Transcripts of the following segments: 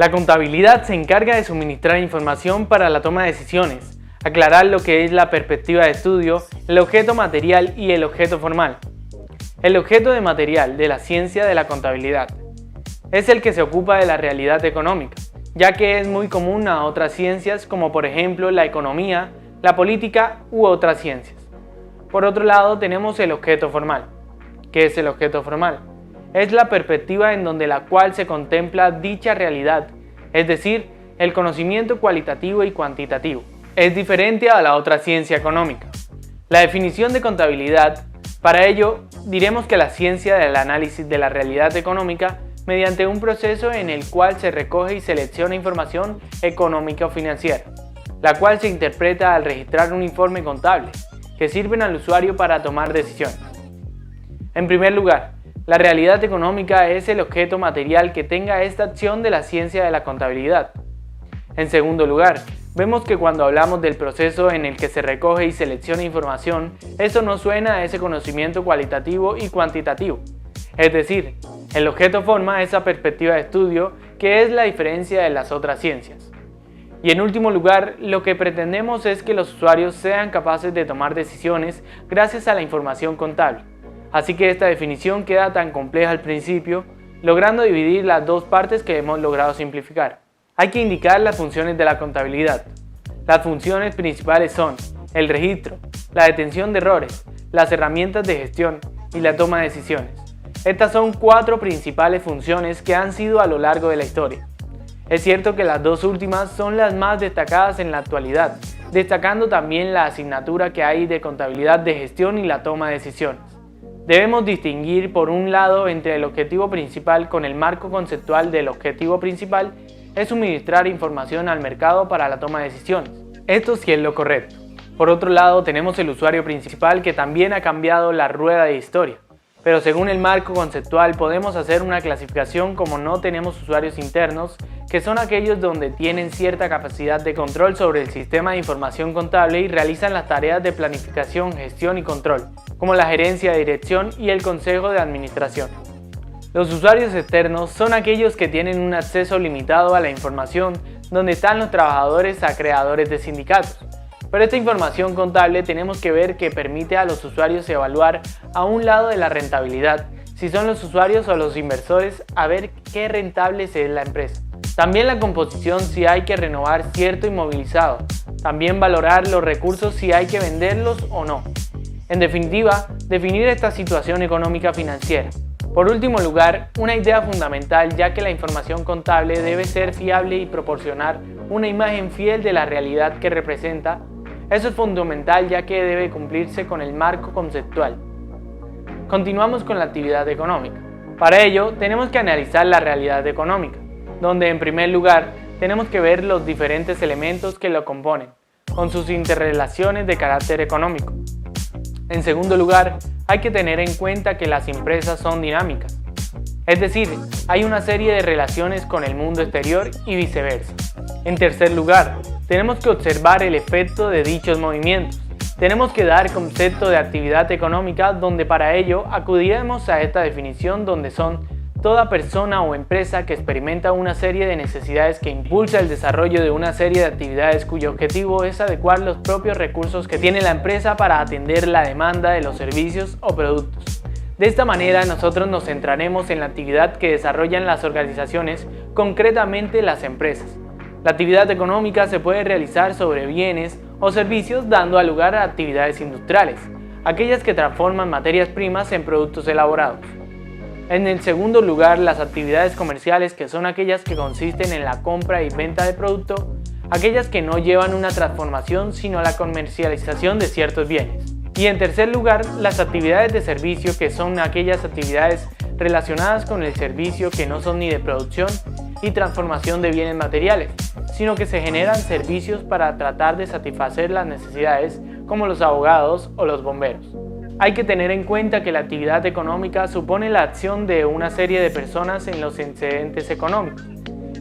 La contabilidad se encarga de suministrar información para la toma de decisiones, aclarar lo que es la perspectiva de estudio, el objeto material y el objeto formal. El objeto de material de la ciencia de la contabilidad es el que se ocupa de la realidad económica, ya que es muy común a otras ciencias como por ejemplo la economía, la política u otras ciencias. Por otro lado tenemos el objeto formal. ¿Qué es el objeto formal? Es la perspectiva en donde la cual se contempla dicha realidad, es decir, el conocimiento cualitativo y cuantitativo. Es diferente a la otra ciencia económica. La definición de contabilidad, para ello, diremos que la ciencia del análisis de la realidad económica mediante un proceso en el cual se recoge y selecciona información económica o financiera, la cual se interpreta al registrar un informe contable, que sirven al usuario para tomar decisiones. En primer lugar, la realidad económica es el objeto material que tenga esta acción de la ciencia de la contabilidad. En segundo lugar, vemos que cuando hablamos del proceso en el que se recoge y selecciona información, esto no suena a ese conocimiento cualitativo y cuantitativo. Es decir, el objeto forma esa perspectiva de estudio que es la diferencia de las otras ciencias. Y en último lugar, lo que pretendemos es que los usuarios sean capaces de tomar decisiones gracias a la información contable. Así que esta definición queda tan compleja al principio, logrando dividir las dos partes que hemos logrado simplificar. Hay que indicar las funciones de la contabilidad. Las funciones principales son el registro, la detención de errores, las herramientas de gestión y la toma de decisiones. Estas son 4 principales funciones que han sido a lo largo de la historia. Es cierto que las dos últimas son las más destacadas en la actualidad, destacando también la asignatura que hay de contabilidad de gestión y la toma de decisiones. Debemos distinguir por un lado entre el objetivo principal con el marco conceptual del objetivo principal es suministrar información al mercado para la toma de decisiones. Esto sí es lo correcto. Por otro lado tenemos el usuario principal que también ha cambiado la rueda de historia. Pero según el marco conceptual podemos hacer una clasificación como no tenemos usuarios internos, que son aquellos donde tienen cierta capacidad de control sobre el sistema de información contable y realizan las tareas de planificación, gestión y control, como la gerencia de dirección y el consejo de administración. Los usuarios externos son aquellos que tienen un acceso limitado a la información, donde están los trabajadores a creadores de sindicatos. Pero esta información contable tenemos que ver que permite a los usuarios evaluar a un lado de la rentabilidad, si son los usuarios o los inversores, a ver qué rentable es la empresa. También la composición si hay que renovar cierto inmovilizado. También valorar los recursos si hay que venderlos o no. En definitiva, definir esta situación económica financiera. Por último lugar, una idea fundamental ya que la información contable debe ser fiable y proporcionar una imagen fiel de la realidad que representa. Eso es fundamental ya que debe cumplirse con el marco conceptual. Continuamos con la actividad económica. Para ello, tenemos que analizar la realidad económica, donde en primer lugar tenemos que ver los diferentes elementos que lo componen, con sus interrelaciones de carácter económico. En segundo lugar, hay que tener en cuenta que las empresas son dinámicas, es decir, hay una serie de relaciones con el mundo exterior y viceversa. En tercer lugar, tenemos que observar el efecto de dichos movimientos. Tenemos que dar concepto de actividad económica donde para ello acudiremos a esta definición donde son toda persona o empresa que experimenta una serie de necesidades que impulsa el desarrollo de una serie de actividades cuyo objetivo es adecuar los propios recursos que tiene la empresa para atender la demanda de los servicios o productos. De esta manera nosotros nos centraremos en la actividad que desarrollan las organizaciones, concretamente las empresas. La actividad económica se puede realizar sobre bienes o servicios dando lugar a actividades industriales, aquellas que transforman materias primas en productos elaborados. En el segundo lugar, las actividades comerciales, que son aquellas que consisten en la compra y venta de producto, aquellas que no llevan una transformación sino la comercialización de ciertos bienes. Y en tercer lugar, las actividades de servicio, que son aquellas actividades relacionadas con el servicio que no son ni de producción y transformación de bienes materiales, sino que se generan servicios para tratar de satisfacer las necesidades, como los abogados o los bomberos. Hay que tener en cuenta que la actividad económica supone la acción de una serie de personas en los excedentes económicos.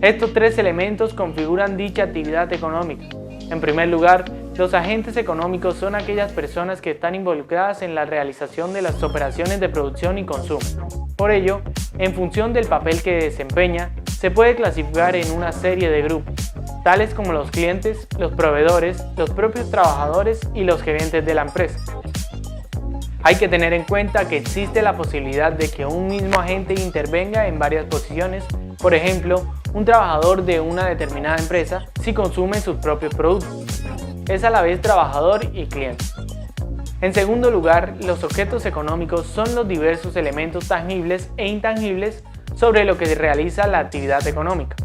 Estos 3 elementos configuran dicha actividad económica. En primer lugar, los agentes económicos son aquellas personas que están involucradas en la realización de las operaciones de producción y consumo. Por ello, en función del papel que desempeña, se puede clasificar en una serie de grupos, tales como los clientes, los proveedores, los propios trabajadores y los gerentes de la empresa. Hay que tener en cuenta que existe la posibilidad de que un mismo agente intervenga en varias posiciones, por ejemplo, un trabajador de una determinada empresa, si consume sus propios productos, es a la vez trabajador y cliente. En segundo lugar, los objetos económicos son los diversos elementos tangibles e intangibles sobre lo que se realiza la actividad económica.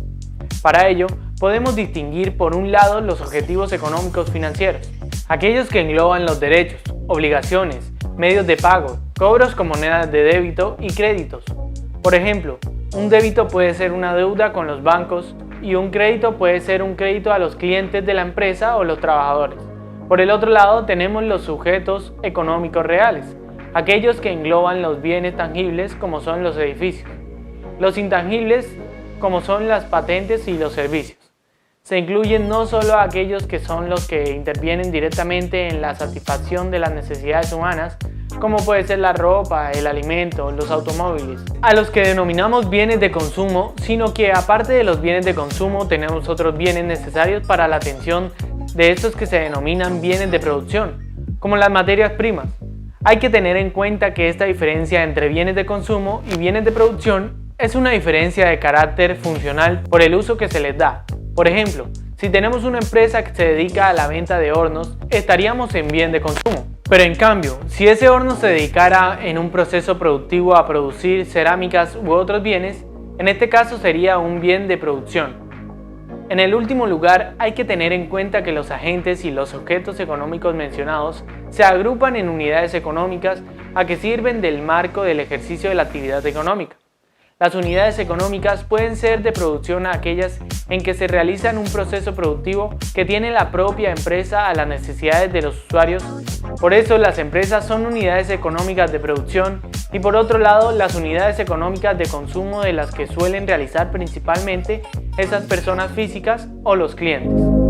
Para ello, podemos distinguir por un lado los objetivos económicos financieros, aquellos que engloban los derechos, obligaciones, medios de pago, cobros con monedas de débito y créditos. Por ejemplo, un débito puede ser una deuda con los bancos y un crédito puede ser un crédito a los clientes de la empresa o los trabajadores. Por el otro lado tenemos los sujetos económicos reales, aquellos que engloban los bienes tangibles como son los edificios, los intangibles como son las patentes y los servicios. Se incluyen no solo aquellos que son los que intervienen directamente en la satisfacción de las necesidades humanas, como puede ser la ropa, el alimento, los automóviles, a los que denominamos bienes de consumo, sino que aparte de los bienes de consumo tenemos otros bienes necesarios para la atención de estos que se denominan bienes de producción, como las materias primas. Hay que tener en cuenta que esta diferencia entre bienes de consumo y bienes de producción es una diferencia de carácter funcional por el uso que se les da. Por ejemplo, si tenemos una empresa que se dedica a la venta de hornos, estaríamos en bien de consumo. Pero en cambio, si ese horno se dedicara en un proceso productivo a producir cerámicas u otros bienes, en este caso sería un bien de producción. En el último lugar, hay que tener en cuenta que los agentes y los objetos económicos mencionados se agrupan en unidades económicas a que sirven del marco del ejercicio de la actividad económica. Las unidades económicas pueden ser de producción aquellas en que se realiza un proceso productivo que tiene la propia empresa a las necesidades de los usuarios. Por eso las empresas son unidades económicas de producción y por otro lado las unidades económicas de consumo de las que suelen realizar principalmente esas personas físicas o los clientes.